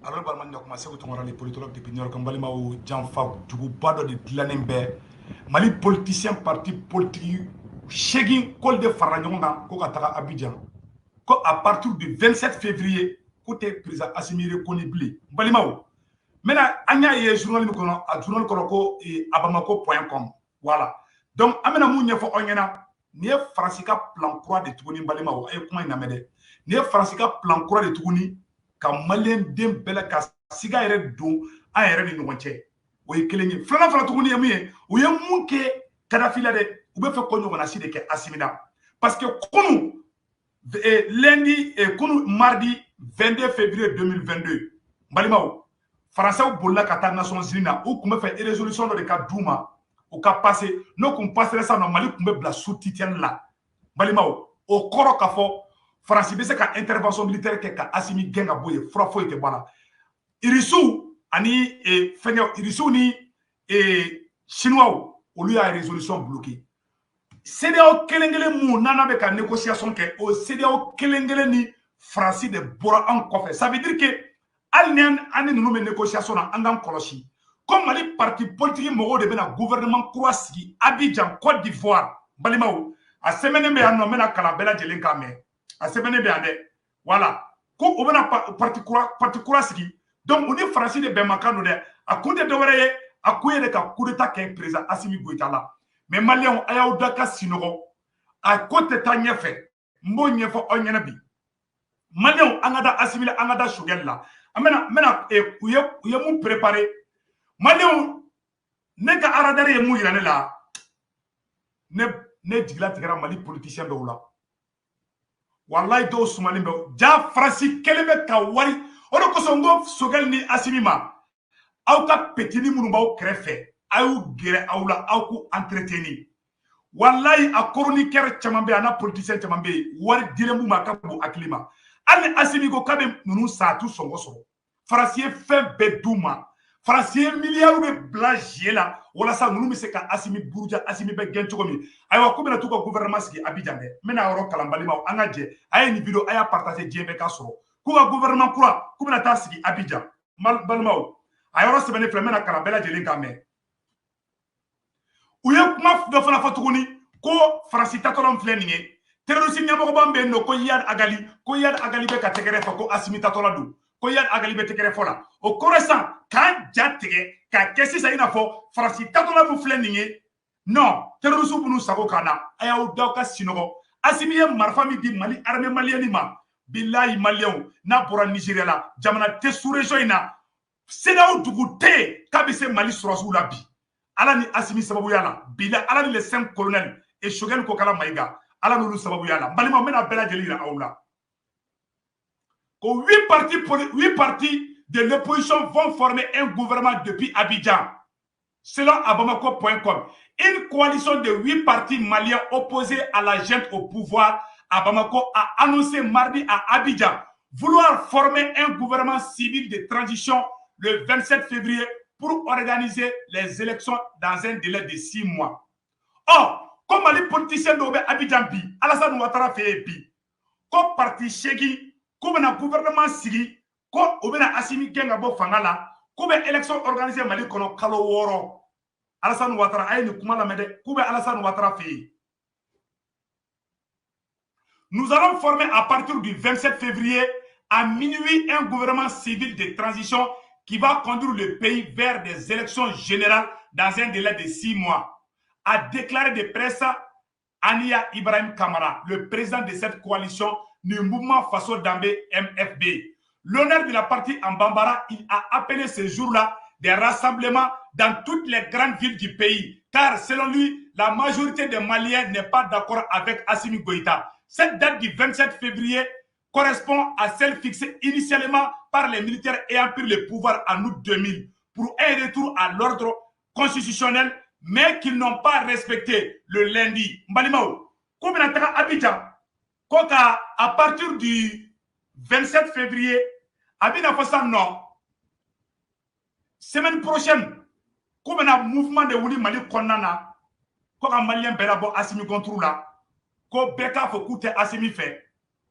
Alors, balman na commencé ko tongora les politologues depuis New York balima o janfa dugu bado de dilanen be Mali politicien parti politique chegin kol de fara ɲɔgɔn kan ko ka taga Abidjan ko à partir du 27 février ko te président Assimi Rekoni bilen balimaw maintenant an y'a ye journal min kɔnɔ a journal kɔnɔ ko abamako.com voilà donc an bɛna mun ɲɛfɔ aw ɲɛna nin ye Faransi ka plan kura de tuguni balimaw a ye kuma in lamɛn dɛ nin ye Faransi ka plan kura de tuguni ka malien den bɛɛ la ka siga yɛrɛ don an yɛrɛ ni ɲɔgɔn cɛ o ye kelen ye filanan fana tuguni ye mun ye u ye mun kɛ Kadafi la dɛ u bɛ fɛ ko ɲɔgɔnna si de kɛ Assimi la parce que kunu lundi kunu mardi 22 février 2022 balimaw Français bolila ka taa Nations Unies na u tun bɛ fɛ résolution dɔ de ka d'u ma u ka passer n'o kun passera sa nɔ Mali tun bɛ bila sous tutelle la balimaw o kɔrɔ k'a fɔ Faransi bɛ se ka intervention militaire kɛ ka Assimi gɛn ka bɔ yen fura foyi tɛ bɔ a la Irisiw ani fɛnkɛ Irisiw ni Chinois olu y'a résolution bloqué CEDEAO kelen-kelen mun n'an bɛ ka négociation kɛ o CEDEAO kelen-kelen ni Faransi de bɔra an kɔfɛ ça veut dire que hali ni an ni ninnu bɛ négociation na an k'an kɔlɔsi ko Mali parti politique mɔgɔw de bɛna gouvernement kura sigi Abidjan Côte d'Ivoire balimaw a sɛbɛnnen bɛ yan nɔ n bɛna kalan bɛɛ lajɛlen k'a mɛn a sɛbɛnnen bɛ yan dɛ voilà ko o bɛna parti kura sigi donc u ni Faransi de bɛnmakan don dɛ a kun tɛ dɔwɛrɛ ye a kun ye de ka coup d'état kɛ président Assimi Goïta la mais maliyɛnw a y'aw da ka sinɔgɔ a ko tɛ taa ɲɛfɛ n b'o ɲɛfɔ aw ɲɛna bi maliyɛnw an ka da Assimi la an ka da Choguel la an bɛna u ye mun préparé maliyɛnw ne ka aradari ye mun yira ne la ne jigila tigɛra Mali politicien dɔw la wallahi dɔw sumalen bɛ ja Faransi kelen bɛ ka wari o de kosɔn n ko Choguel ni Assimi ma aw ka petini minnu b'aw kɛrɛfɛ a y'u gɛrɛ aw la aw k'u entretenir wallahi a chroniqueur caman bɛ yen a n'a politicien caman bɛ yen wari dilen b'u ma a ka bon hakili ma hali ni Assimi ko k'a bɛ ninnu sa a t'u sɔngɔ sɔrɔ Faransi ye fɛn bɛɛ d'u ma Faransi ye miliyariw de bila zie la walasa ninnu bɛ se ka Assimi buruja Assimi bɛ gɛn cogo min ayiwa ko bɛna t'u ka gouvernement sigi Abidjan dɛ n bɛna yɔrɔ kalan balimaw an ka jɛ a ye nin video a y'a partager diɲɛ bɛɛ ka sɔrɔ k'u ka gouvernement kura k'u bɛna taa sigi Abidjan balimaw a yɔrɔ sɛbɛnnen filɛ n bɛna kalan bɛɛ lajɛlen k'a mɛn u ye kuma dɔ fana fɔ tuguni ko Faransi tatɔla filɛ nin ye terroriste ɲɛmɔgɔba bɛ yen nɔ ko Iyad Agali bɛ ka tɛgɛrɛ fɔ ko Assimi tatɔla don ko Iyad Agali bɛ tɛgɛrɛ fɔ la o kɔrɔ sisan k'an ja tigɛ k'a kɛ sisan i n'a fɔ Faransi tatɔla min filɛ nin ye non terroriste minnu sago kan na a y'aw da aw ka sinɔgɔ Assimi ye marifa min di Mali armée malienne ma bilahi maliyɛnw n'a bɔra Nigéria la jamana tɛ sous région in na CEDEAO dugu tɛ yen k'a bɛ se Mali sɔrɔsiw la bi ala ni Assimi sababuya la bila ala ni les 5 colonels et Choguel Kokala Maïga ala n'olu sababuya la balima n bɛna bɛɛ lajɛlen yira aw la ko 8 partis de l'opposition vont former un gouvernement depuis Abidjan selon abamako.com une coalition de 8 partis maliens opposés à la junte au pouvoir à Bamako a annoncé mardi à Abidjan vouloir former un gouvernement civil de transition le 27 février pour organiser les élections dans un délai de 6 mois. Or, comme les politiciens de Abidjan bi, Alassane Ouattara fait bi, comme parti Chegi, comme un gouvernement sigi, comme obena Assimi Gengabo Fangala, comme élection organisée Mali Kono Kalo Woro, Alassane Ouattara a une Koumala Mede, comme Alassane Ouattara fait. Nous allons former à partir du 27 février à minuit un gouvernement civil de transition qui va conduire le pays vers des élections générales dans un délai de 6 mois, a déclaré de presse Ania Ibrahim Kamara, le président de cette coalition du mouvement Faso Dambé MFB. L'honneur de la partie en Bambara, il a appelé ce jour-là des rassemblements dans toutes les grandes villes du pays, car selon lui, la majorité des Maliens n'est pas d'accord avec Assimi Goïta. Cette date du 27 février correspond à celle fixée initialement par les militaires ayant pris le pouvoir en août 2000 pour un retour à l'ordre constitutionnel, mais qu'ils n'ont pas respecté le lundi. Mbalimao, comme on a Abidjan, à partir du 27 février, Abidjan Fossa non. Semaine prochaine, comme on a mouvement de Wuli Mali Konana, comme un Malien Berabo Assimi contre là, comme Beka Fokoute Assimi fait.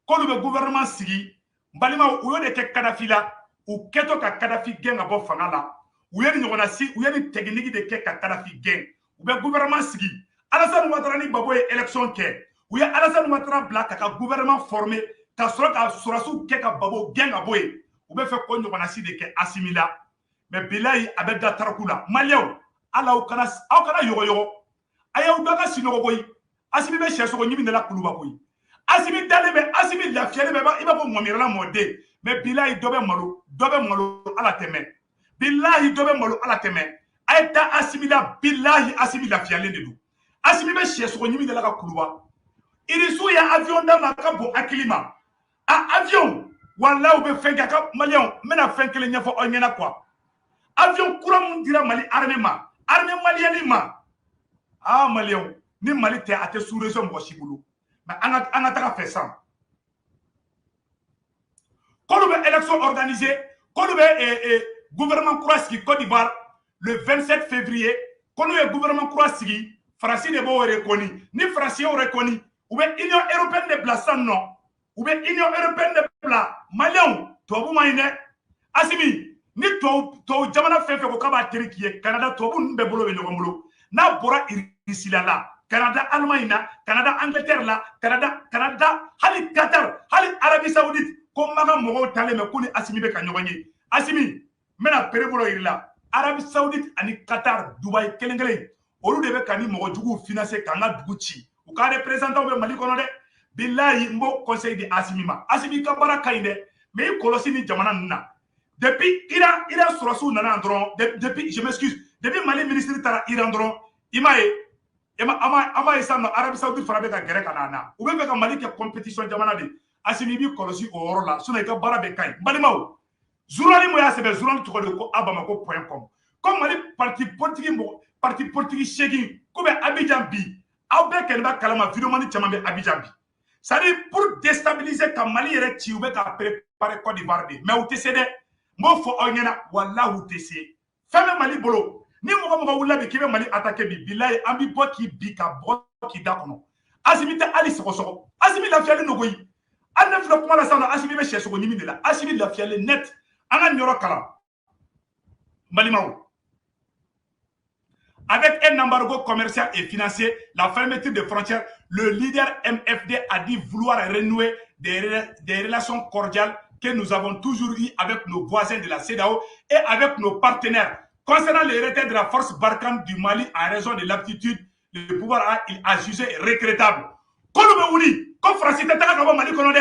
Quand le gouvernement sigi, Balima ou de Kadhafi là, u keto ka Kadhafi gɛn ka bɔ fanga la u ye ni ɲɔgɔnna si u ye ni technique de kɛ ka Kadhafi gɛn u bɛ gouvernement sigi Alassane Ouattara ni Babo ye élection kɛ u ye Alassane Ouattara bila ka gouvernement former ka sɔrɔ ka sɔrɔsiw kɛ ka Babo gɛn ka bɔ yen u bɛ fɛ ko ɲɔgɔnna si de kɛ Assimi la mais bilahi a bɛ da taraku la maliyɛnw ala aw kana yɔgɔyɔgɔ a y'aw da ka sinɔgɔ koyi Assimi bɛ sɛsogo ɲimi de la kuluba koyi Assimi dalen bɛ Assimi lafiyalen bɛ i b'a fɔ mɔmiyɛrɛla mɔden mais bilahi dɔ bɛ malo ala tɛmɛ bilahi dɔ bɛ malo ala tɛmɛ a ye da Assimi la bilahi Assimi lafiyalen de don Assimi bɛ sɛsogo ɲimi de la ka kuluba Irisu ye avion d'a ma ka bon hakili ma a avion wallahi u bɛ fɛn kɛ ka maliyɛnw n bɛna fɛn kelen ɲɛfɔ aw ɲɛna quoi avion kura mun dira Mali armée ma armée malienne ma maliyɛnw ni Mali tɛ a tɛ sous région mɔgɔ si bolo mais an ka taga fɛ san k'olu bɛ élection organisée k'olu bɛ gouvernement kura sigi Côte d'Ivoire le 27 février k'olu ye gouvernement kura sigi Faransi de b'o reconnu ni Faransi y'o reconnu u bɛ Union européenne de bila san nɔ u bɛ Union européenne de bila maliyɛnw tubabu ma ɲi dɛ Assimi ni tubabu jamana fɛn fɛn ko k'a b'a teri k'i ye Canada tubabu ninnu bɛɛ bolo bɛ ɲɔgɔn bolo n'a bɔra Irisi la Canada Allemagne na Canada Angleterre la Canada hali Qatar hali Arabie Saoudite ko maga mɔgɔw talen bɛ ko ni Assimi bɛ ka ɲɔgɔn ye Assimi n bɛna pere bolo yiri la Arabie Saoudite ani Qatar Dubaï kelen kelen olu de bɛ ka ni mɔgɔ juguw financer k'an ka dugu ci u ka représentant bɛ Mali kɔnɔ dɛ bilahi n b'o conseil di Assimi ma Assimi ka baara ka ɲi dɛ mais i kɔlɔsi ni jamana ninnu na depuis Iran sɔrɔsiw nana dɔrɔn depuis je m'excuse depuis Mali ministre taara Iran dɔrɔn i m'a ye an b'a ye sisan nɔ Arabie Saoudite fana bɛ ka gɛrɛ ka na u bɛ fɛ ka Mali kɛ compétition jamana de Assimi i b'i kɔlɔsi o yɔrɔ la sinon i ka baara bɛ ka ɲi n balimaw journal min y'a sɛbɛn journal tɔgɔ de ko abamako.com ko Mali parti politique 8 ko bɛ Abidjan bi aw bɛɛ kɛlen bɛ kalama vidéomani caman bɛ Abidjan bi c'est à dire pour déstabiliser ka Mali yɛrɛ ci u bɛ ka préparer Côte d'Ivoire de mais u tɛ se dɛ n b'o fɔ aw ɲɛna wallahi u tɛ se fɛn bɛ Mali bolo ni mɔgɔ wulila bi k'i bɛ Mali attaquer bi bilahi an bɛ bɔ k'i bi ka bɔ k'i da kɔnɔ Assimi tɛ hali sɔgɔsɔgɔ Assimi lafiyalen don koyi hali ne filɛ kuma la sisan nɔ Assimi bɛ sɛsogo ɲimi de la Assimi lafiyalen net an ka nin yɔrɔ kalan balimaw avec un embargo commercial et financier, la fermeture des frontières, le leader MFD a dit vouloir renouer des relations cordiales que nous avons toujours eues avec nos voisins de la CEDEAO et avec nos partenaires. Concernant le retrait de la force Barkhane du Mali en raison de l'aptitude, le pouvoir a jugé regrettable. Comme Francis Tata Mali Konode,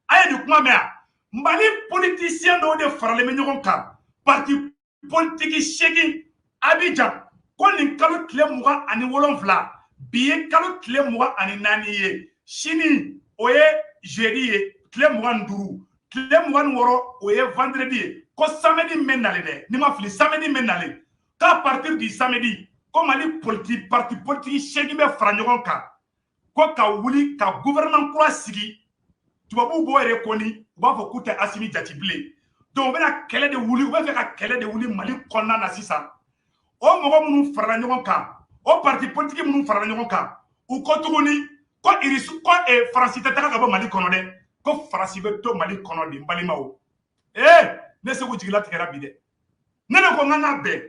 aïe du Kouamea, Mali politicien de Farale Menyoronka, parti politique Chegi, Abidjan. Ko nin kalo tile 20 ani 7 bi ye kalo tile 20 ani 4 ye sini o ye jeudi ye tile 25 tile 26 o ye vendredi ye ko samedi men nale dɛ ni ma fili samedi men nale qu'à partir du samedi ko Mali politique parti politique segi bɛ fara ɲɔgɔn kan ko ka wuli ka gouvernement kura sigi tubabu b'o yɛrɛ kɔni u b'a fɔ k'u tɛ Assimi jati bilen donc u bɛna kɛlɛ de wuli u bɛ fɛ ka kɛlɛ de wuli Mali kɔnɔna na sisan o mɔgɔ minnu farala ɲɔgɔn kan o parti politique minnu farala ɲɔgɔn kan u ko tuguni ko Irisu ko Faransi tɛ taga ka bɔ Mali kɔnɔ dɛ ko Faransi bɛ to Mali kɔnɔ de n balimaw ne segu jigila tigɛra bi dɛ ne de ko n ka bɛn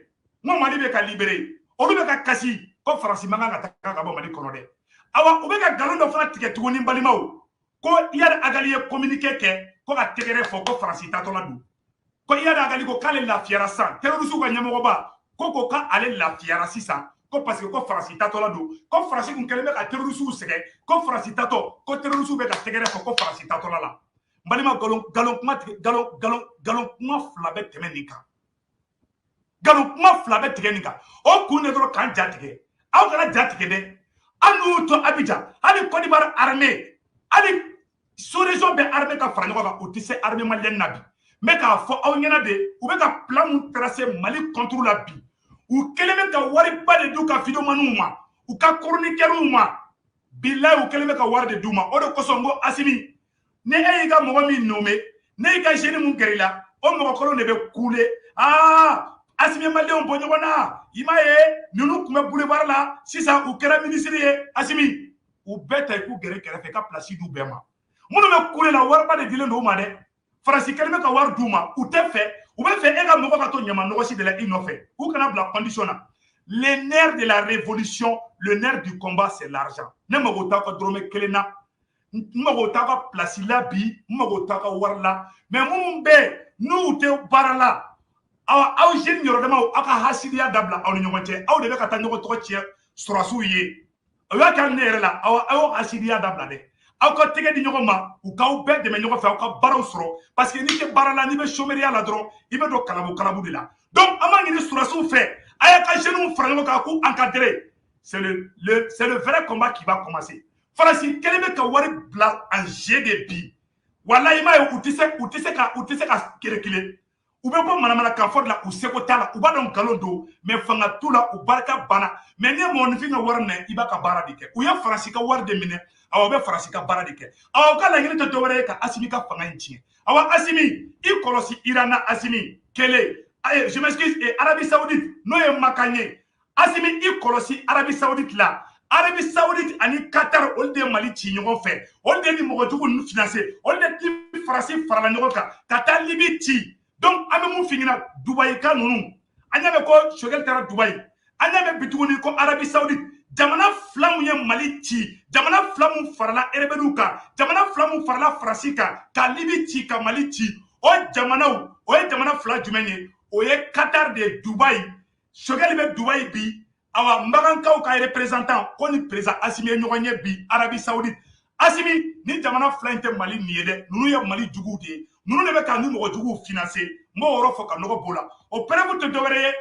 n ko Mali bɛ ka libérer olu bɛ ka kasi ko Faransi man kan ka taga ka bɔ Mali kɔnɔ dɛ awa u bɛ ka nkalon dɔ fana tigɛ tuguni n balimaw ko Iyad Agali ye communiqué kɛ ko ka tɛgɛrɛ fɔ ko Faransi tatɔla don ko Iyad Agali ko k'ale lafiyara sisan terroriste ka ɲɛmɔgɔba ko ka ale lafiyara sisan ko parce que ko Faransi tatɔla don ko Faransi kun kɛlen bɛ ka terroriste sɛgɛn ko Faransi tatɔ ko terroriste bɛ ka tɛgɛrɛ fɔ ko Faransi tatɔla la balima galon kuma fila bɛ tɛmɛ nin kan galon kuma fila bɛ tigɛ nin kan o kun de dɔrɔn k'an ja tigɛ aw kana ja tigɛ dɛ an n'u to Abidjan hali Côte d'Ivoire armée hali sous-région bɛ armée ka fara ɲɔgɔn kan u tɛ se armée malienne na bi mais k'a fɔ aw ɲɛna de u bɛ ka plan mun tracer Mali contre la bi u kɛlen bɛ ka wariba de d'u ka vidéomaniw ma u ka chroniqueurs ma bilahi u kɛlen bɛ ka wari de d'u ma o de kosɔn ko Assimi ni e y'i ka mɔgɔ min nommé ne y'i ka jeune mun gɛrɛ i la o mɔgɔ kolon de bɛ couler Assimi maliyɛnw bɔ ɲɔgɔn na i m'a ye ninnu tun bɛ boulevard la sisan u kɛra ministre ye Assimi u bɛɛ ta i k'u gɛrɛ kɛrɛfɛ ka place d'u bɛɛ ma minnu bɛ couler la wariba de dilen don u ma dɛ Faransi kɛlen bɛ ka wari d'u ma u tɛ fɛ Ou bien faire un mokokato nyama nogosi de la inofé. Ou qu'on a la condition là. Le nerf de la révolution, le nerf du combat, c'est l'argent. Ne me retaka drome kelena. Ne me retaka place la bi, ne me retaka warla. Mais mon bé, nous te barala. Aw jeune yorodama aka hasidiya dabla aw ni ɲɔgɔn cɛ aw de bɛ ka taa ɲɔgɔn tɔgɔ tiɲɛ sɔrɔsiw ye o y'a kɛ ne yɛrɛ la aw hasidiya dabla dɛ aw ka tɛgɛ di ɲɔgɔn ma u k'aw bɛɛ dɛmɛ ɲɔgɔn fɛ aw ka baaraw sɔrɔ parce que n'i tɛ baara la n'i bɛ chômeriya la dɔrɔn i bɛ don kalabu de la donc an b'a ɲini sɔrɔsiw fɛ a y'a ka jeunes fara ɲɔgɔn kan k'u encadrer c'est le vrai combat qui va commencer Faransi kelen bɛ ka wari bila en jeu de bi walayi i m'a ye u tɛ se ka kérékile u bɛ bɔ manamana kan fɔ de la u seko t'a la u b'a dɔn nkalon don mais fanga t'u la u barika banna mais n'i ye mɔgɔninfin ka wari minɛ i b'a ka baara de kɛ u ye Faransi ka wari de minɛ awa u bɛ Faransi ka baara de kɛ awa u ka laɲini tɛ dɔwɛrɛ ye ka Asimi ka fanga in tiɲɛ awa Asimi i kɔlɔsi Iran na Asimi kelen je m'excuse Arabie Saoudite n'o ye Makan ye Asimi i kɔlɔsi Arabie Saoudite la Arabie Saoudite ani Qatar olu de ye Mali ci ɲɔgɔn fɛ olu de ni mɔgɔjugu ninnu financer olu de ni Faransi farala ɲɔgɔn kan ka taa Libi ci donc an bɛ mun f'i ɲɛna Dubaï ka ninnu an y'a mɛn ko Choguel taara Dubaï an y'a mɛn bi tuguni ko Arabie Saoudite jamana fila min ye Mali ci jamana fila min farala rebelliw kan jamana fila min farala Faransi kan ka Libi ci ka Mali ci o jamanaw o ye jamana fila jumɛn ye o ye Qatar de ye Dubaï Choguel bɛ Dubaï bi awa Magankaw ka représentant ko ni président Assimi ye ɲɔgɔn ye bi Arabie Saoudite Assimi ni jamana fila in tɛ Mali nin ye dɛ ninnu ye Mali juguw de ye ninnu de bɛ ka ni mɔgɔjuguw financer n b'o yɔrɔ fɔ ka nɔgɔ b'o la o preuve tɛ dɔwɛrɛ ye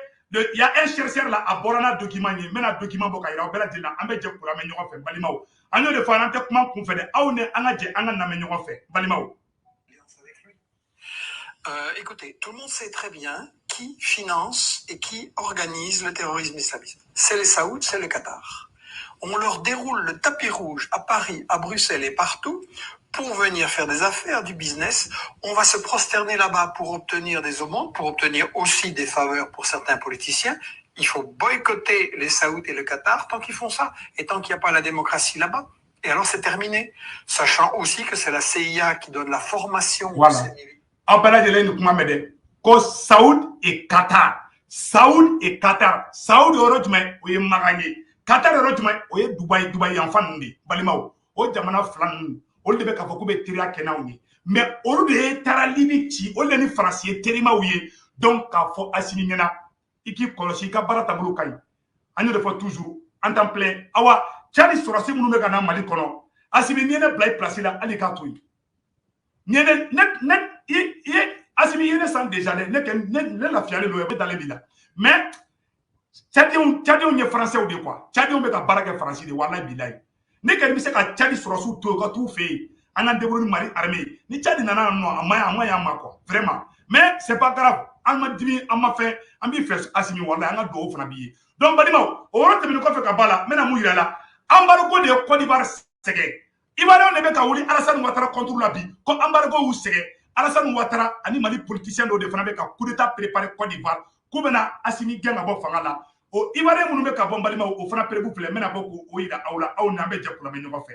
il y a un chercheur là a bɔra n'a document ye n bɛna document bɔ ka yira aw bɛɛ lajɛlen na an bɛ jɛ k'u lamɛn ɲɔgɔn fɛ balimaw an y'o de fɔ an tɛ kuma kunfɛ dɛ aw ni an ka jɛ an ka lamɛn ɲɔgɔn fɛ balimaw. Écoutez, tout le monde sait très bien qui finance et qui organise le terrorisme islamiste. C'est les Saouds, c'est le Qatar. On leur déroule le tapis rouge à Paris, à Bruxelles et partout pour venir faire des affaires, du business. On va se prosterner là-bas pour obtenir des aumônes, pour obtenir aussi des faveurs pour certains politiciens. Il faut boycotter les Saouds et le Qatar tant qu'ils font ça et tant qu'il n'y a pas la démocratie là-bas. Et alors c'est terminé. Sachant aussi que c'est la CIA qui donne la formation. Voilà. Aw bɛɛ lajɛlen ni kuma mɛn dɛ ko Saoud et Qatar Saoud et Qatar Saoud yɔrɔ jumɛn o ye Magan ye Qatar yɔrɔ jumɛn o ye Dubaï yanfan ninnu de balimaw o jamana fila ninnu olu de bɛ k'a fɔ k'u bɛ teriya kɛ n'anw ye mais olu de ye taara Libi ci olu de ni Faransi ye terimaw ye donc k'a fɔ Assimi ɲɛna i k'i kɔlɔsi i ka baara taabolo ka ɲi an y'o de fɔ toujours en temps plein awa Tchad sɔrɔsi minnu bɛ ka na Mali kɔnɔ Assimi n'i ye ne bila i place la hali k'a to yen Assimi ye ne san déjà dɛ ne lafiyalen don bɛ dalen bi la mais Tchadienw ye français de quoi Tchadienw bɛ ka baara kɛ Faransi de wallahi bilahi ne kɛlen bɛ se ka Tchadi sɔrɔsiw to yen ka t'u fɛ yen an ka débrouiller ni Mali armée ni Tchadi nana yan nɔ a man ɲi an ma quoi vraiment mais c'est pas grave an ma dimi an ma fɛn an b'i fɛ Assimi wallahi an ka dugawu fana b'i ye donc balimaw o yɔrɔ tɛmɛnen kɔfɛ ka bɔ a la n bɛna mun yira la embargo de ye Côte d'Ivoire sɛgɛn Ivoiriens de bɛ ka wuli Alassane Ouattara contre la bi ko embargo y'u sɛgɛn Alassane Ouattara ani Mali politicien dɔw de fana bɛ ka coup d'état préparé Côte d'Ivoire k'u bɛna Assimi gɛn ka bɔ fanga la o Ivoirien minnu bɛ ka bɔ n balimaw o fana prévu filɛ n bɛna bɔ k'o yira aw la aw ni an bɛ jɛ k'u lamɛn ɲɔgɔn fɛ.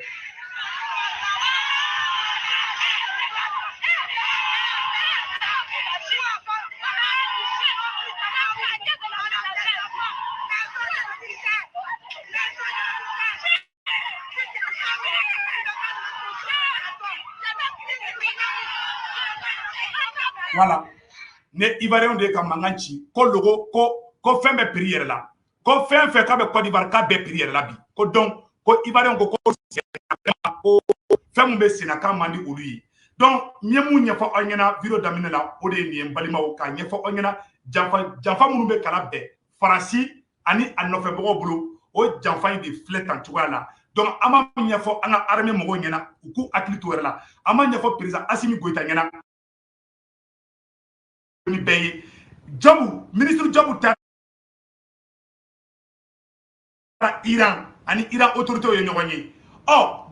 Voilà ne Ivoiriens de ka mankan ci ko logo ko fɛn bɛ prix yɛrɛ la ko fɛn fɛn k'a bɛ Côte d'Ivoire k'a bɛɛ prix yɛrɛ la bi ko donc ko Ivoiriens ko fɛn mun bɛ sen na k'a man di olu ye donc n ye mun ɲɛfɔ aw ɲɛna video daminɛ la o de ye nin ye n balimaw k'a ɲɛfɔ aw ɲɛna janfa minnu bɛ kala bɛɛ Faransi ani a nɔfɛbagaw bolo o janfa in de filɛ tan cogoya la donc an b'a ɲɛfɔ an ka armée mɔgɔw ɲɛna u k'u hakili to yɛrɛ la an b'a ɲɛfɔ président Assimi Goïta ɲɛna ni bɛɛ ye ministre Jobu taara Iran ani Iran autorités ye ɲɔgɔn ye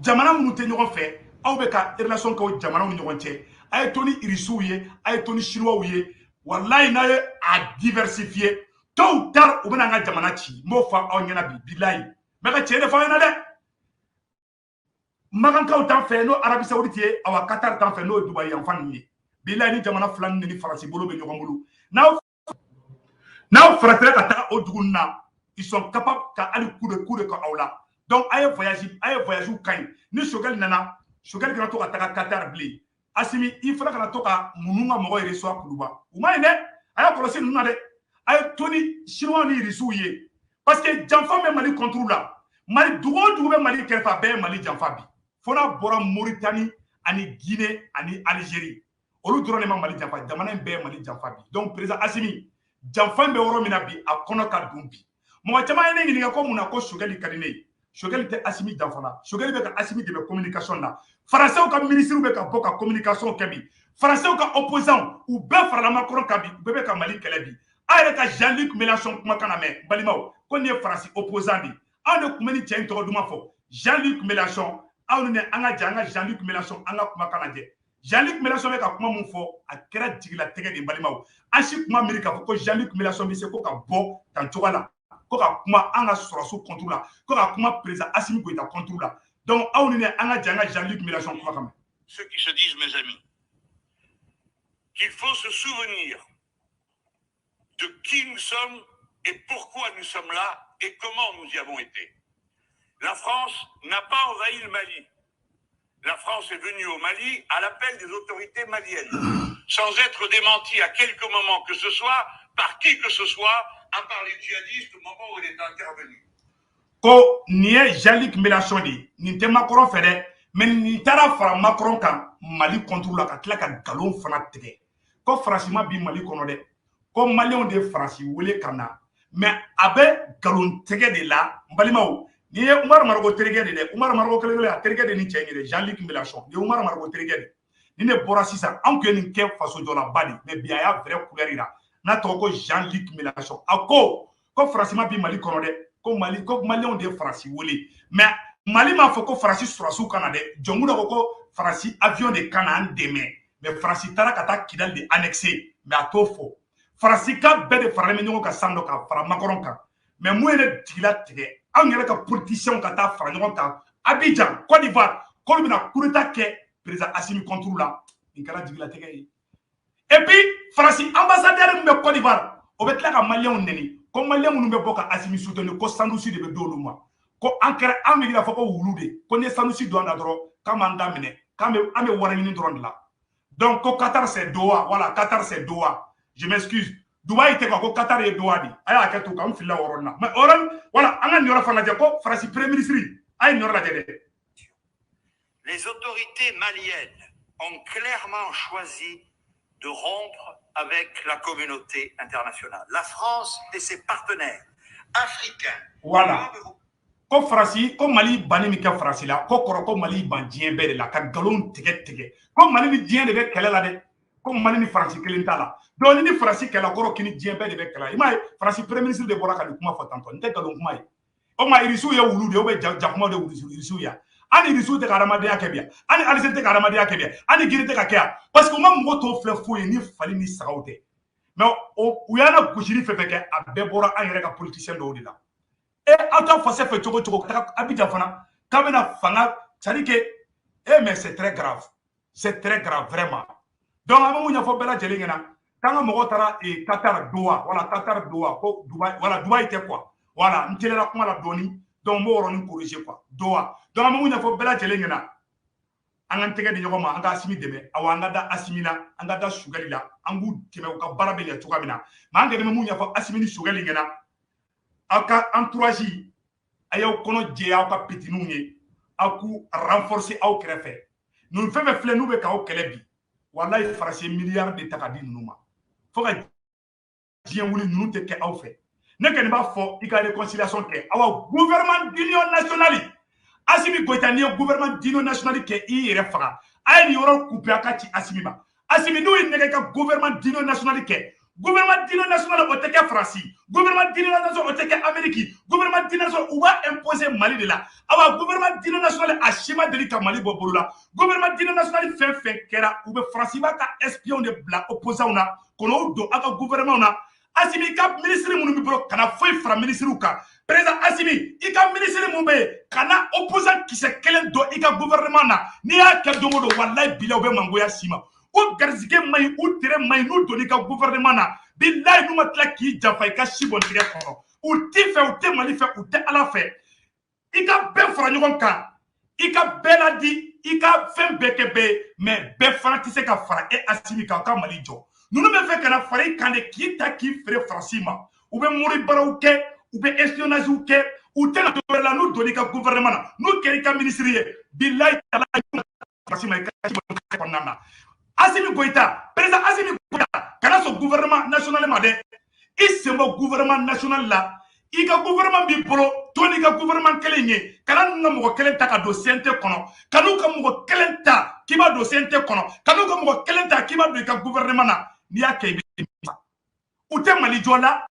jamana minnu tɛ ɲɔgɔn fɛ aw bɛ ka relation kɛ o jamanaw ni ɲɔgɔn cɛ a ye to ni Irisiw ye a ye to ni Chinois ye wallahi n'a ye a diversifier tôt ou tard u bɛna an ka jamana ci n b'o fɔ aw ɲɛna bi bilahi n bɛ ka tiɲɛ de fɔ aw ɲɛna dɛ Magankaw t'an fɛ n'o Arabie Saoudite ye awa Qatar t'an fɛ n'o ye Dubaï yanfan ninnu ye bilahi ni jamana fila ninnu ni Faransi bolo bɛ ɲɔgɔn bolo Now frère kata oduguna ils sont capables ka ali coup de ka awla donc aye voyage ou kain ni shogal nana shogal kana to ka Qatar bli asimi il fera kana to ka mununga mo ire so akuluba uma ine aye kolosi nuna de aye toni chinois ni risouye parce que janfa me mali contrôle là mali dugo be mali kelfa be mali janfa bi fona bora Mauritanie ani Guinée ani Algérie olu drone ma mali janfa jamana be mali janfa bi donc président Assimi janfa be woro mina bi a kono ka dumbi mo jama ene ngi ko muna ko shogali kadine shogali te Assimi janfa la shogali be ka Assimi de communication la français ka ministre be ka boka communication kebi français ka opposant ou be fara Macron kabi be ka mali kelebi ayre ka Jean-Luc Mélenchon kuma kana me balimaw ko ne français opposant di an de kumeni tiens to duma fo Jean-Luc Mélenchon awnu ne anga janga Jean-Luc Mélenchon anga kuma kana je Jean-Luc Mélenchon be ka kuma mun fo a kera jigila tege de balimaw ashi kuma Amerika ko Jean-Luc Mélenchon bi se ko ka bo tan togala ko ka kuma anga sorosu contrôle la ko ka kuma président Assimi Goïta contrôle la donc awnu ne anga janga Jean-Luc Mélenchon kuma kana ceux qui se disent mes amis qu'il faut se souvenir de qui nous sommes et pourquoi nous sommes là et comment nous y avons été. La France n'a pas envahi le Mali. La France est venue au Mali à l'appel des autorités maliennes, sans être démentie à quelque moment que ce soit, par qui que ce soit, à part les djihadistes au moment où il est intervenu. Ko niye Jean-Luc Mélenchon di, ni te Macron fede, mais ni tara fara Macron kan Mali contrôle la ka tila ka galon fana tigɛ. Ko franchement bi Mali kɔnɔ dɛ. Ko Maliens de France wele kana. Mais abe galon tigɛ de la balimaw. Ni ye Umar Margo terikɛ de dɛ. Umar Margo kele a terikɛ de ni cɛ de Jean-Luc Mélenchon. Ni Umar Margo terikɛ de. Ni ne bɔra sisan an ko nin kɛ faso jɔla ba de. Mais bi a y'a vrai couleur ira. N'a tɔgɔ ko Jean-Luc Mélenchon. A ko franchement bi Mali kɔnɔ dɛ. Ko Maliens de France wele. Mais Mali m'a fɔ ko France surasiw kana dɛ. Jɔnmu dɔ ko France avion de kana an dɛmɛ. Mais France taara ka taa Kidal de annexer. Mais a t'o fɔ. France ka bɛɛ de faralen bɛ ɲɔgɔn kan san dɔ ka fara Macron kan. Mais mun ye ne jigila tigɛ an yɛrɛ ka politiciens ka taa fara ɲɔgɔn kan Abidjan, Côte d'Ivoire, k'olu bɛna coup d'état kɛ président Assimi contre la nin kɛra jigila tigɛ ye. Et puis France ambassadeur min bɛ Côte d'Ivoire o bɛ tila ka Maliens nɛni ko Maliens minnu bɛ bɔ ka Assimi soutenir ko Sanusi de bɛ d'olu ma ko an kɛra an bɛ k'a fɔ ko wulu de ko ni Sanusi don an na dɔrɔn k'an b'an da minɛ k'an bɛ wari ɲini dɔrɔn de la donc ko Qatar c'est Doha voilà Qatar c'est Doha je m'excuse Dubaï était quoi Qatar et Doha di aya ka to kam fila woronna mais oran voilà an ngora fa la ko France premier ministre ay ngora la dede. Les autorités maliennes ont clairement choisi de rompre avec la communauté internationale. La France et ses partenaires africains. Voilà. Ko France ko Mali bani mi ka France la ko koro ko Mali ban dien be de la ka galon tigɛ ko Mali ni dien de be kɛlɛ la de ko Mali ni France kelen ta la donc ni France kɛlɛ kɔrɔ kini dien be de be kɛlɛ i ma ye France premier ministre de bɔra ka ni kuma fɔ tantɔ n tɛ galon kuma ye o ma irisiw ye wulu de o bɛ jakuma de irisiw ya ani irisiw tɛ ka adamadenya kɛ biya ani Algérie tɛ ka adamadenya kɛ biya ani Guinée tɛ ka kɛ yan parce que u ma mɔgɔ tɔw filɛ foyi ye ni fali ni sagaw tɛ mais u y'an gosili fɛn fɛn kɛ a bɛɛ bɔra an yɛrɛ ka politiciens dɔw de la aw t'a fɔ fɛ cogo cogo ka taga Abidjan fana k'a bɛna fanga c'est-à-dire que mais c'est très grave vraiment donc an bɛ mun ɲɛfɔ bɛɛ lajɛlen ɲɛna k'an ka mɔgɔw taara Qatar Doha voilà Qatar Doha ko Dubaï voilà Dubaï tɛ quoi voilà n telela kuma la dɔɔni donc n b'o yɔrɔnin corriger quoi Doha donc an bɛ mun ɲɛfɔ bɛɛ lajɛlen ɲɛna an k'an tɛgɛ di ɲɔgɔn ma an ka Assimi dɛmɛ awɔ an ka da Assimi la an ka da Sugali la an k'u dɛmɛ u ka baara bɛ ɲɛ cogoya min na mais an kɛlen bɛ mun ɲɛfɔ Assimi ni Sugali ɲɛna aw ka entourage a y'aw kɔnɔ jɛya aw ka petininw ye aw k'u renforcer aw kɛrɛfɛ ninnu fɛn fɛn filɛ n'u bɛ k'aw kɛlɛ bi walayi France ye miliyari de ta ka di ninnu ma fo ka diɲɛ wuli ninnu tɛ kɛ aw fɛ ne kɔni b'a fɔ i ka réconciliation kɛ aw gouvernement d'union nationale Assimi Goïta n'i ye gouvernement d'union nationale kɛ i yɛrɛ faga a ye nin yɔrɔ couper a ka ci Assimi ma Assimi n'u ye nɛgɛ ka gouvernement d'union nationale kɛ gouvernement d'union nationale o tɛ kɛ France gouvernement d'union nationale o tɛ kɛ Amérique gouvernement d'union nationale u b'a imposer Mali de la awa gouvernement d'union nationale a si ma deli ka Mali bɔ bolo la gouvernement d'union nationale fɛn fɛn kɛra u bɛ France b'a ka espion de bila opposants na k'o don a ka gouvernement na Assimi ka ministre minnu b'i bolo kana foyi fara ministrew kan président Assimi i ka ministre mun bɛ yen kana opposant kisɛ kelen don i ka gouvernement na n'i y'a kɛ don o don walayi bila u bɛ mangoya si ma o garizigɛ man ɲi u tere man ɲi n'u donn'i ka gouvernement na billahi nous matla qui jafa ka shibon tigɛ kɔnɔ u ti fɛ u tɛ Mali fɛ u tɛ Ala fɛ i ka bɛɛ fara ɲɔgɔn kan i ka bɛɛ ladi i ka fɛn bɛɛ kɛ bɛɛ mais bɛɛ fana tɛ se ka fara e Asimi kan ka Mali jɔ ninnu bɛ fɛ ka na fara i kan de k'i ta k'i feere Faransi ma u bɛ mori baaraw kɛ u bɛ espionnage kɛ u tɛ na dɔ wɛrɛ la n'u donna i ka gouvernement na n'u kɛra i ka ministre ye billahi Faransi ma i ka shibon kɔnɔna na Asimi Goïta président Asimi Goïta kana sɔn gouvernement national ma dɛ i sen bɔ gouvernement national la i ka gouvernement b'i bolo to n'i ka gouvernement kelen ye kana n'u ka mɔgɔ kelen ta ka don CNT kɔnɔ ka n'u ka mɔgɔ kelen ta k'i b'a don CNT kɔnɔ ka n'u ka mɔgɔ kelen ta k'i b'a don i ka gouvernement na n'i y'a kɛ i bɛ u tɛ Mali jɔ la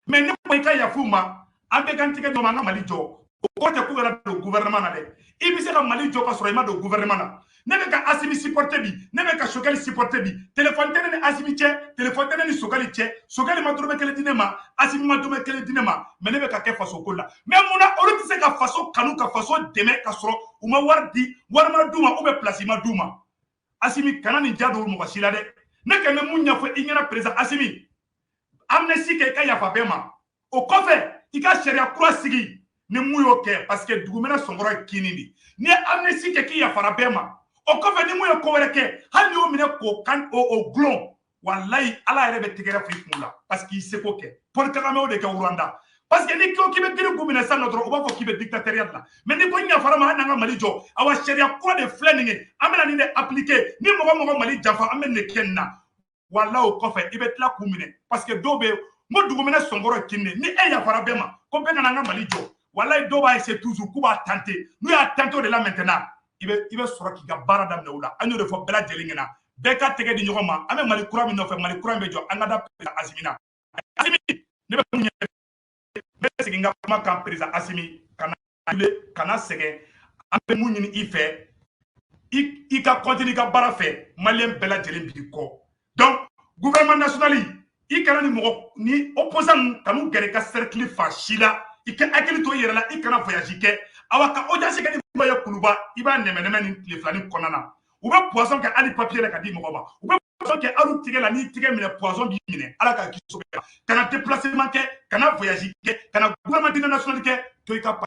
mais ne ko i ka yafu ma an bɛ kan tigɛ dɔ ma an ka Mali jɔ o kɔrɔ tɛ k'u yɛrɛ don gouvernement na dɛ i bɛ se ka Mali jɔ ka sɔrɔ i ma don gouvernement na ne bɛ ka Asimi supporter bi ne bɛ ka Sokɛli supporter bi téléphone tɛ ne ni Asimi cɛ téléphone tɛ ne ni Sokɛli cɛ Sokɛli ma dɔrɔmɛ kelen di ne ma Asimi ma dɔrɔmɛ kelen di ne ma mais ne bɛ ka kɛ faso ko la mais munna olu tɛ se ka faso kanu ka faso dɛmɛ ka sɔrɔ u ma wari di wari ma d'u ma ou bien place ma d'u ma Asimi kana nin ja don mɔgɔ si la dɛ ne kɛ bɛ mun ɲɛfɔ i ɲɛna président Asimi amnesty kɛ i ka yafa bɛɛ ma o kɔfɛ i ka sariya kura sigi ni mun y'o kɛ parce que dugumɛnɛ sɔngɔrɔ ye kini de ni ye amnesty kɛ k'i yafara bɛɛ ma o kɔfɛ ni mun ye ko wɛrɛ kɛ hali ni y'o minɛ k'o kan o gulon walayi Ala yɛrɛ bɛ tigɛrɛ f'i kun la parce que i seko kɛ Paul Kagame o de kɛ Rwanda parce que ni ko k'i bɛ girin k'u minɛ sisan nɔ dɔrɔn u b'a fɔ k'i bɛ dictatoriat la mais ni ko n yafara ma an n'an ka Mali jɔ awa sariya kura de filɛ nin ye an bɛna nin de appliquer ni mɔgɔ mɔgɔ Mali janfa an bɛ nin de kɛ nin na walayi o kɔfɛ i bɛ tila k'u minɛ parce que dɔw bɛ yen n ko dugumɛnɛ sɔngɔrɔ ye kini de ni e yafara bɛɛ ma ko bɛɛ nana an ka Mali jɔ walayi dɔw b'a essayer toujours k'u b'a tenter n'u y'a tenter o de la maintenant i bɛ sɔrɔ k'i ka baara daminɛ o la an y'o de fɔ bɛɛ lajɛlen ɲɛna bɛɛ ka tɛgɛ di ɲɔgɔn ma an bɛ Mali kura min nɔfɛ Mali kura min bɛ jɔ an ka da président Asimi na Asimi ne bɛ mun ɲɛ n bɛ segin n ka kuma kan président Asimi kana sɛgɛn an bɛ mun ɲini i fɛ i ka continuer i ka baara fɛ maliyɛn bɛɛ lajɛlen b'i kɔ donc gouvernement national i kana ni mɔgɔ ni opposant kan'u gɛrɛ i ka cercle fan si la i ka hakili to i yɛrɛ la i kana voyage kɛ awa ka audience kɛ ni mɔgɔ ye Kuluba i b'a nɛmɛ ni tile filani kɔnɔna na u bɛ poisson kɛ hali papier la ka di mɔgɔ ma u bɛ poisson kɛ hali tigɛ la n'i tigɛ minɛ poisson b'i minɛ Ala ka kisi kana déplacement kɛ kana voyage kɛ kana gouvernement national kɛ to i ka